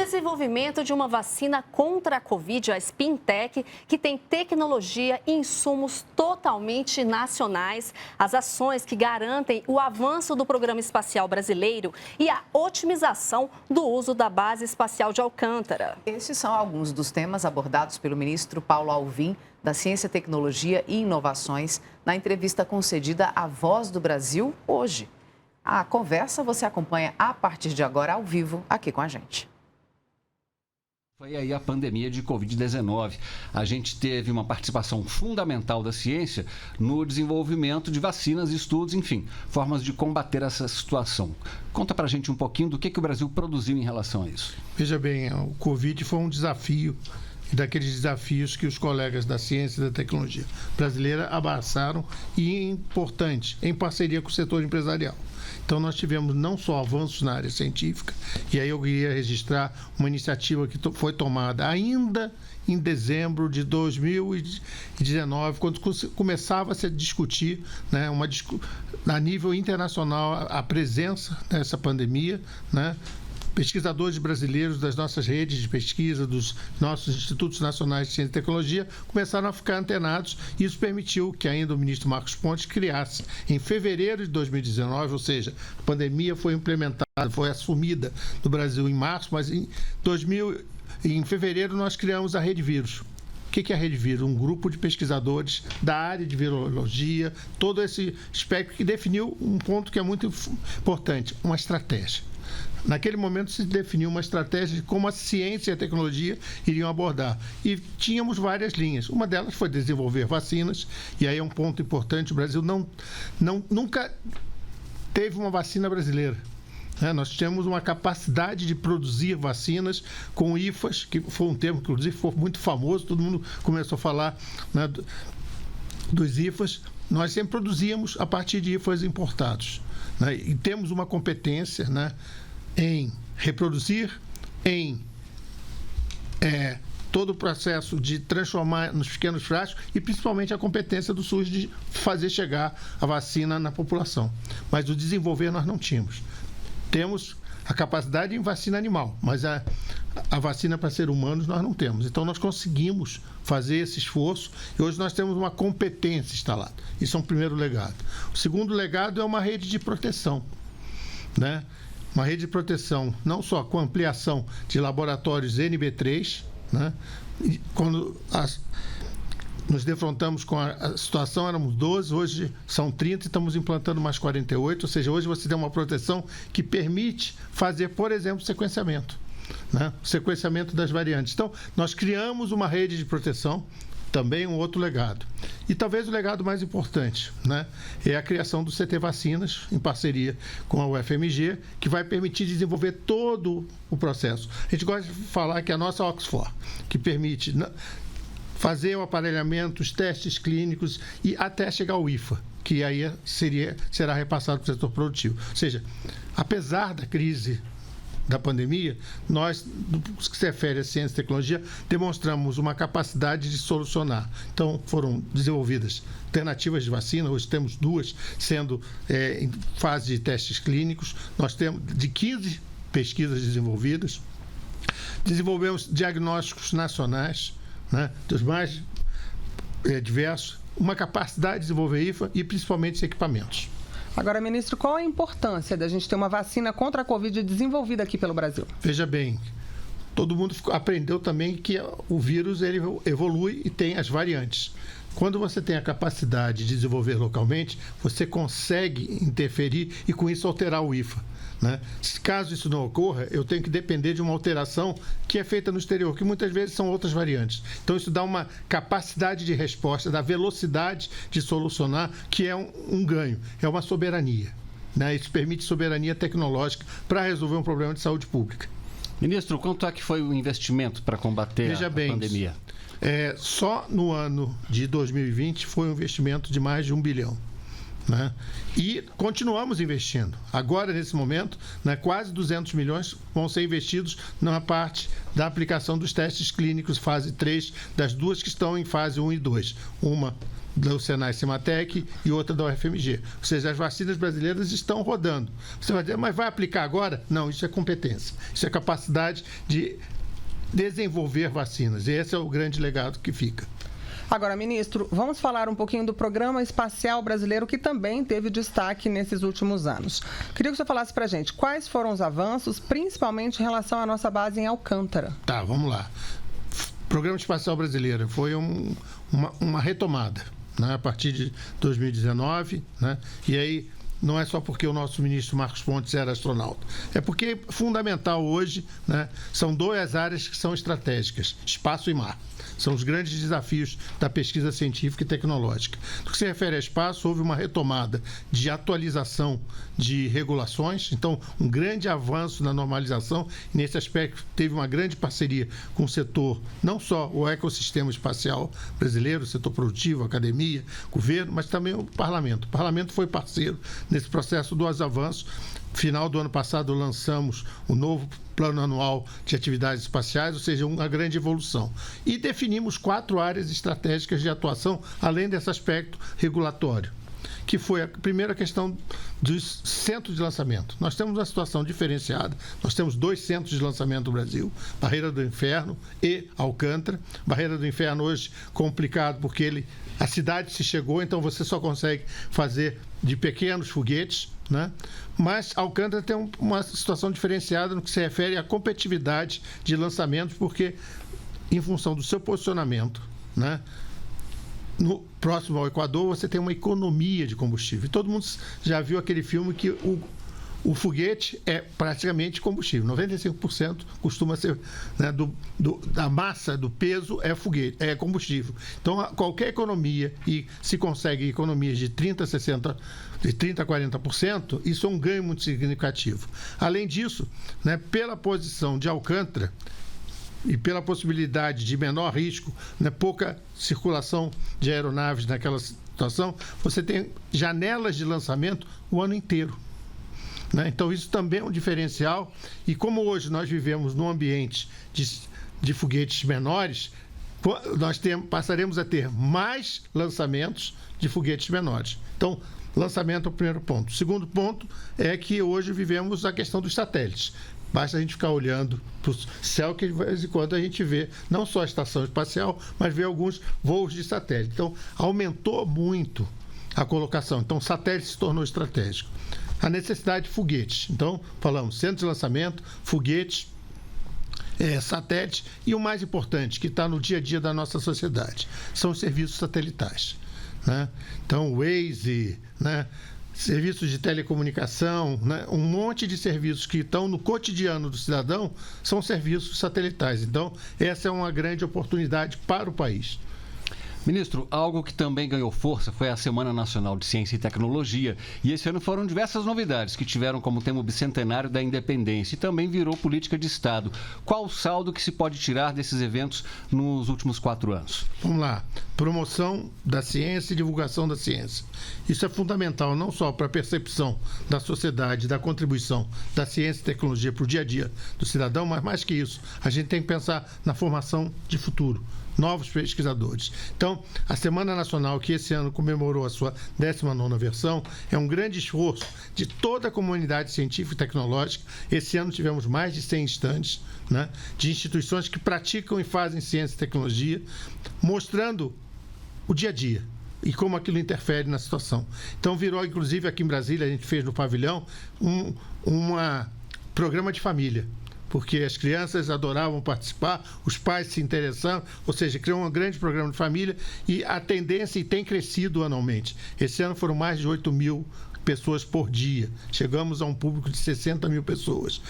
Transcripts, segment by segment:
desenvolvimento de uma vacina contra a Covid, a Spintec, que tem tecnologia e insumos totalmente nacionais, as ações que garantem o avanço do programa espacial brasileiro e a otimização do uso da base espacial de Alcântara. Esses são alguns dos temas abordados pelo ministro Paulo Alvim, da Ciência, Tecnologia e Inovações, na entrevista concedida à Voz do Brasil hoje. A conversa você acompanha a partir de agora ao vivo aqui com a gente. Foi aí a pandemia de Covid-19. A gente teve uma participação fundamental da ciência no desenvolvimento de vacinas, estudos, enfim, formas de combater essa situação. Conta pra gente um pouquinho do que o Brasil produziu em relação a isso. Veja bem, o Covid foi um desafio, daqueles desafios que os colegas da ciência e da tecnologia brasileira abraçaram e importante, em parceria com o setor empresarial. Então, nós tivemos não só avanços na área científica, e aí eu queria registrar uma iniciativa que foi tomada ainda em dezembro de 2019, quando começava a se discutir, né, a nível internacional a presença dessa pandemia, né? Pesquisadores brasileiros das nossas redes de pesquisa, dos nossos institutos nacionais de ciência e tecnologia, começaram a ficar antenados e isso permitiu que ainda o ministro Marcos Pontes criasse, em fevereiro de 2019, ou seja, a pandemia foi implementada, foi assumida no Brasil em março, mas em fevereiro nós criamos a Rede Vírus. O que é a Rede Vírus? Um grupo de pesquisadores da área de virologia, todo esse espectro que definiu um ponto que é muito importante, uma estratégia. Naquele momento se definiu uma estratégia de como a ciência e a tecnologia iriam abordar. E tínhamos várias linhas. Uma delas foi desenvolver vacinas, e aí é um ponto importante, o Brasil nunca teve uma vacina brasileira. Nós temos uma capacidade de produzir vacinas com IFAs, que foi um termo que, inclusive, foi muito famoso, todo mundo começou a falar, né, dos IFAs. Nós sempre produzíamos a partir de IFAs importados, né, e temos uma competência, né, em reproduzir, em todo o processo de transformar nos pequenos frascos e principalmente a competência do SUS de fazer chegar a vacina na população. Mas o desenvolver nós não tínhamos. Temos a capacidade em vacina animal, mas a vacina para seres humanos nós não temos. Então nós conseguimos fazer esse esforço e hoje nós temos uma competência instalada. Isso é um primeiro legado. O segundo legado é uma rede de proteção, né? Uma rede de proteção não só com ampliação de laboratórios NB3, né? E quando nos defrontamos com a situação, éramos 12, hoje são 30 e estamos implantando mais 48, ou seja, hoje você tem uma proteção que permite fazer, por exemplo, sequenciamento, né? Sequenciamento das variantes. Então, nós criamos uma rede de proteção, também um outro legado. E talvez o legado mais importante, né, é a criação do CT Vacinas, em parceria com a UFMG, que vai permitir desenvolver todo o processo. A gente gosta de falar que é a nossa Oxford, que permite fazer o aparelhamento, os testes clínicos e até chegar ao IFA, que aí será repassado para o setor produtivo. Ou seja, apesar da crise da pandemia, nós, no que se refere à ciência e tecnologia, demonstramos uma capacidade de solucionar. Então, foram desenvolvidas alternativas de vacina, hoje temos 2 sendo em fase de testes clínicos, nós temos de 15 pesquisas desenvolvidas, desenvolvemos diagnósticos nacionais, né, dos mais diversos, uma capacidade de desenvolver IFA e principalmente equipamentos. Agora, ministro, qual a importância da gente ter uma vacina contra a Covid desenvolvida aqui pelo Brasil? Veja bem, todo mundo aprendeu também que o vírus ele evolui e tem as variantes. Quando você tem a capacidade de desenvolver localmente, você consegue interferir e, com isso, alterar o IFA, né? Caso isso não ocorra, eu tenho que depender de uma alteração que é feita no exterior, que muitas vezes são outras variantes. Então, isso dá uma capacidade de resposta, da velocidade de solucionar, que é um ganho, é uma soberania, né? Isso permite soberania tecnológica para resolver um problema de saúde pública. Ministro, quanto é que foi o investimento para combater a pandemia? Só no ano de 2020 foi um investimento de mais de 1 bilhão. né? E continuamos investindo. Agora, nesse momento, né, quase 200 milhões vão ser investidos na parte da aplicação dos testes clínicos fase 3, das duas que estão em fase 1 e 2. Uma do Senai Cimatec e outra da UFMG. Ou seja, as vacinas brasileiras estão rodando. Você vai dizer, mas vai aplicar agora? Não, isso é competência. Isso é capacidade de desenvolver vacinas. E esse é o grande legado que fica. Agora, ministro, vamos falar um pouquinho do Programa Espacial Brasileiro, que também teve destaque nesses últimos anos. Queria que você falasse para a gente quais foram os avanços, principalmente em relação à nossa base em Alcântara. Tá, vamos lá. Programa Espacial Brasileiro foi uma retomada, né, a partir de 2019, né, e aí não é só porque o nosso ministro Marcos Pontes era astronauta, é porque fundamental hoje, né, são duas áreas que são estratégicas, espaço e mar. São os grandes desafios da pesquisa científica e tecnológica. No que se refere a espaço, houve uma retomada de atualização de regulações, então um grande avanço na normalização. Nesse aspecto, teve uma grande parceria com o setor, não só o ecossistema espacial brasileiro, o setor produtivo, academia, governo, mas também o parlamento. O parlamento foi parceiro nesse processo dos avanços. Final do ano passado, lançamos o novo Plano Anual de Atividades Espaciais, ou seja, uma grande evolução. E definimos 4 áreas estratégicas de atuação, além desse aspecto regulatório, que foi a primeira questão dos centros de lançamento. Nós temos uma situação diferenciada. Nós temos 2 centros de lançamento no Brasil, Barreira do Inferno e Alcântara. Barreira do Inferno hoje complicado porque a cidade se chegou, então você só consegue fazer de pequenos foguetes, né? Mas Alcântara tem uma situação diferenciada no que se refere à competitividade de lançamentos, porque em função do seu posicionamento, né, no próximo ao Equador, você tem uma economia de combustível. Todo mundo já viu aquele filme que o foguete é praticamente combustível. 95% costuma ser, né, da massa, do peso, é combustível. Então, qualquer economia, e se consegue economias de 30% a 40%, isso é um ganho muito significativo. Além disso, né, pela posição de Alcântara e pela possibilidade de menor risco, né, pouca circulação de aeronaves naquela situação, você tem janelas de lançamento o ano inteiro. Então, isso também é um diferencial. E como hoje nós vivemos num ambiente de foguetes menores, nós passaremos a ter mais lançamentos de foguetes menores. Então, lançamento é o primeiro ponto. O segundo ponto é que hoje vivemos a questão dos satélites. Basta a gente ficar olhando para o céu que de vez em quando a gente vê não só a estação espacial, mas vê alguns voos de satélite. Então, aumentou muito a colocação. Então, o satélite se tornou estratégico. A necessidade de foguetes. Então, falamos centro de lançamento, foguetes, satélites e o mais importante, que está no dia a dia da nossa sociedade, são os serviços satelitais, né? Então, o Waze, né, serviços de telecomunicação, né, um monte de serviços que estão no cotidiano do cidadão são serviços satelitais. Então, essa é uma grande oportunidade para o país. Ministro, algo que também ganhou força foi a Semana Nacional de Ciência e Tecnologia. E esse ano foram diversas novidades que tiveram como tema o bicentenário da independência e também virou política de Estado. Qual o saldo que se pode tirar desses eventos nos últimos 4 anos? Vamos lá. Promoção da ciência e divulgação da ciência. Isso é fundamental não só para a percepção da sociedade, da contribuição da ciência e tecnologia para o dia a dia do cidadão, mas mais que isso, a gente tem que pensar na formação de futuro. Novos pesquisadores. Então, a Semana Nacional, que esse ano comemorou a sua 19ª versão, é um grande esforço de toda a comunidade científica e tecnológica. Esse ano tivemos mais de 100 estandes, né, de instituições que praticam e fazem ciência e tecnologia, mostrando o dia a dia e como aquilo interfere na situação. Então, virou, inclusive, aqui em Brasília, a gente fez no pavilhão, um programa de família, porque as crianças adoravam participar, os pais se interessavam, ou seja, criou um grande programa de família e a tendência e tem crescido anualmente. Esse ano foram mais de 8 mil pessoas por dia. Chegamos a um público de 60 mil pessoas.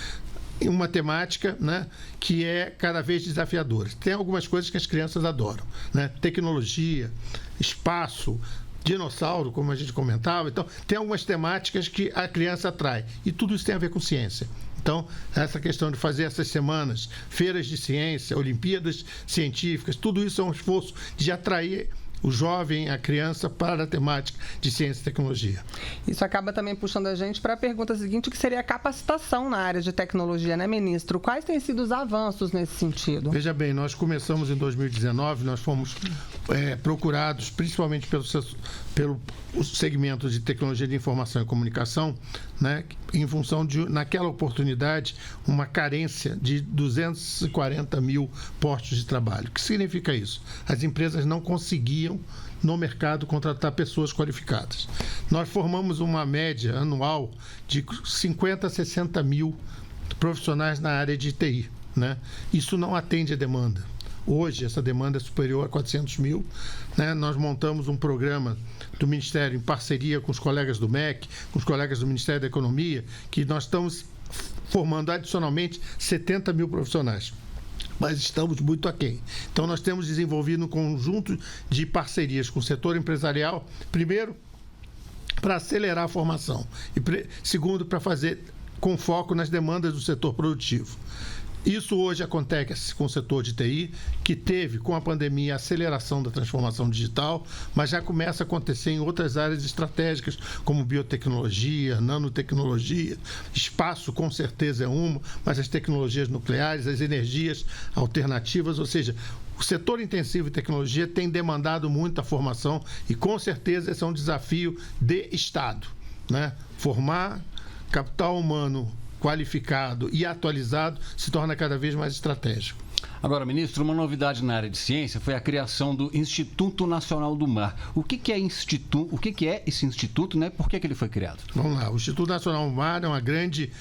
Em uma temática, né, que é cada vez desafiadora. Tem algumas coisas que as crianças adoram, né? Tecnologia, espaço, dinossauro, como a gente comentava. Então, tem algumas temáticas que a criança atrai. E tudo isso tem a ver com ciência. Então, essa questão de fazer essas semanas, feiras de ciência, Olimpíadas científicas, tudo isso é um esforço de atrair o jovem, a criança para a temática de ciência e tecnologia. Isso acaba também puxando a gente para a pergunta seguinte, que seria a capacitação na área de tecnologia, né, ministro? Quais têm sido os avanços nesse sentido? Veja bem, nós começamos em 2019, nós fomos procurados, principalmente pelo segmento de tecnologia de informação e comunicação, né, em função de, naquela oportunidade, uma carência de 240 mil postos de trabalho. O que significa isso? As empresas não conseguiam, no mercado, contratar pessoas qualificadas. Nós formamos uma média anual de 50 a 60 mil profissionais na área de TI, né? Isso não atende a demanda. Hoje, essa demanda é superior a 400 mil. Né? Nós montamos um programa do Ministério, em parceria com os colegas do MEC, com os colegas do Ministério da Economia, que nós estamos formando adicionalmente 70 mil profissionais. Mas estamos muito aquém. Então, nós temos desenvolvido um conjunto de parcerias com o setor empresarial, primeiro, para acelerar a formação, e segundo, para fazer com foco nas demandas do setor produtivo. Isso hoje acontece com o setor de TI, que teve, com a pandemia, a aceleração da transformação digital, mas já começa a acontecer em outras áreas estratégicas, como biotecnologia, nanotecnologia, espaço, com certeza é uma, mas as tecnologias nucleares, as energias alternativas, ou seja, o setor intensivo em tecnologia tem demandado muita formação e, com certeza, esse é um desafio de Estado, né? Formar capital humano qualificado e atualizado se torna cada vez mais estratégico. Agora, ministro, uma novidade na área de ciência foi a criação do Instituto Nacional do Mar. O que é esse instituto, né? Por que ele foi criado? Vamos lá. O Instituto Nacional do Mar é uma grande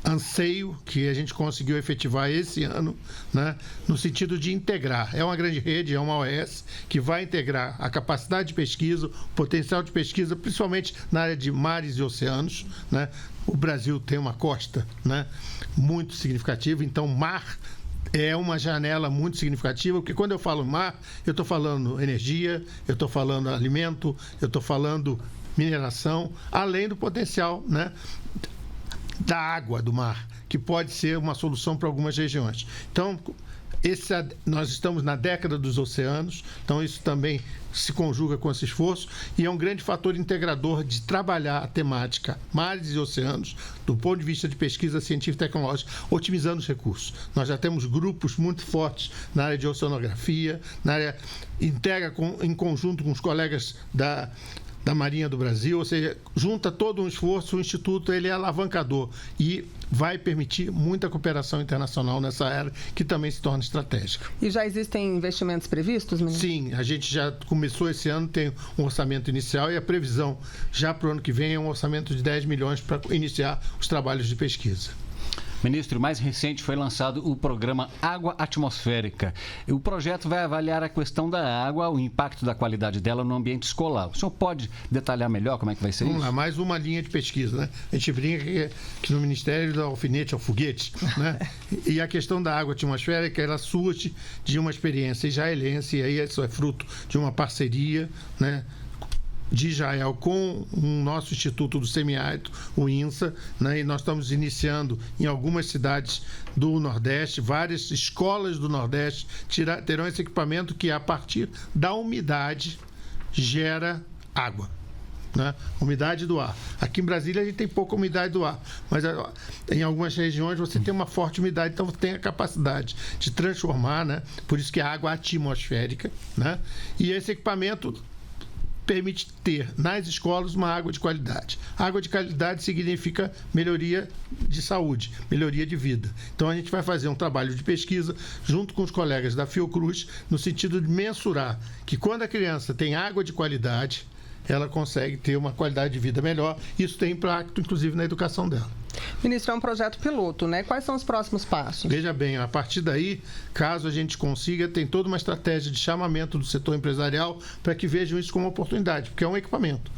anseio que a gente conseguiu efetivar esse ano, né, no sentido de integrar. É uma grande rede, é uma OS, que vai integrar a capacidade de pesquisa, o potencial de pesquisa, principalmente na área de mares e oceanos, né? O Brasil tem uma costa, né, muito significativa, então mar é uma janela muito significativa, porque quando eu falo mar, eu estou falando energia, eu estou falando alimento, eu estou falando mineração, além do potencial, né, da água do mar, que pode ser uma solução para algumas regiões. Então, nós estamos na década dos oceanos, então isso também se conjuga com esse esforço e é um grande fator integrador de trabalhar a temática mares e oceanos do ponto de vista de pesquisa científica e tecnológica, otimizando os recursos. Nós já temos grupos muito fortes na área de oceanografia, na área integra em conjunto com os colegas da Marinha do Brasil, ou seja, junta todo um esforço, o Instituto ele é alavancador e vai permitir muita cooperação internacional nessa área, que também se torna estratégica. E já existem investimentos previstos, ministro? Sim, a gente já começou esse ano, tem um orçamento inicial e a previsão já para o ano que vem é um orçamento de 10 milhões para iniciar os trabalhos de pesquisa. Ministro, mais recente foi lançado o programa Água Atmosférica. O projeto vai avaliar a questão da água, o impacto da qualidade dela no ambiente escolar. O senhor pode detalhar melhor como é que vai ser isso? Vamos lá, mais uma linha de pesquisa, né? A gente brinca que no Ministério do alfinete ao foguete, né? E a questão da água atmosférica, ela surge de uma experiência israelense, e aí isso é fruto de uma parceria, né, de Israel com o nosso Instituto do Semiárido, o INSA, né? E nós estamos iniciando em algumas cidades do Nordeste, várias escolas do Nordeste terão esse equipamento que, a partir da umidade, gera água. Né? Umidade do ar. Aqui em Brasília a gente tem pouca umidade do ar, mas em algumas regiões você tem uma forte umidade, então você tem a capacidade de transformar, né? Por isso que é água atmosférica, né? E esse equipamento permite ter nas escolas uma água de qualidade. Água de qualidade significa melhoria de saúde, melhoria de vida. Então a gente vai fazer um trabalho de pesquisa junto com os colegas da Fiocruz, no sentido de mensurar que quando a criança tem água de qualidade, ela consegue ter uma qualidade de vida melhor. Isso tem impacto, inclusive, na educação dela. Ministro, é um projeto piloto, né? Quais são os próximos passos? Veja bem, a partir daí, caso a gente consiga, tem toda uma estratégia de chamamento do setor empresarial para que vejam isso como uma oportunidade, porque é um equipamento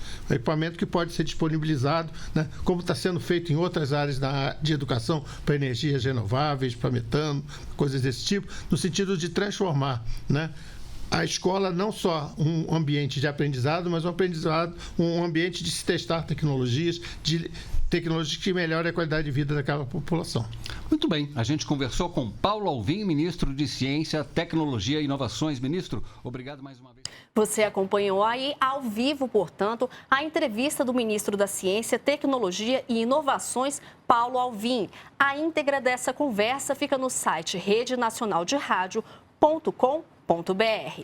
que pode ser disponibilizado, né, como está sendo feito em outras áreas de educação, para energias renováveis, para metano, coisas desse tipo, no sentido de transformar, né, a escola não só um ambiente de aprendizado, mas um ambiente de se testar tecnologias que melhorem a qualidade de vida daquela população. Muito bem, a gente conversou com Paulo Alvim, ministro de Ciência, Tecnologia e Inovações. Ministro, obrigado mais uma vez. Você acompanhou aí ao vivo, portanto, a entrevista do ministro da Ciência, Tecnologia e Inovações, Paulo Alvim. A íntegra dessa conversa fica no site redenacionalderádio.com.br.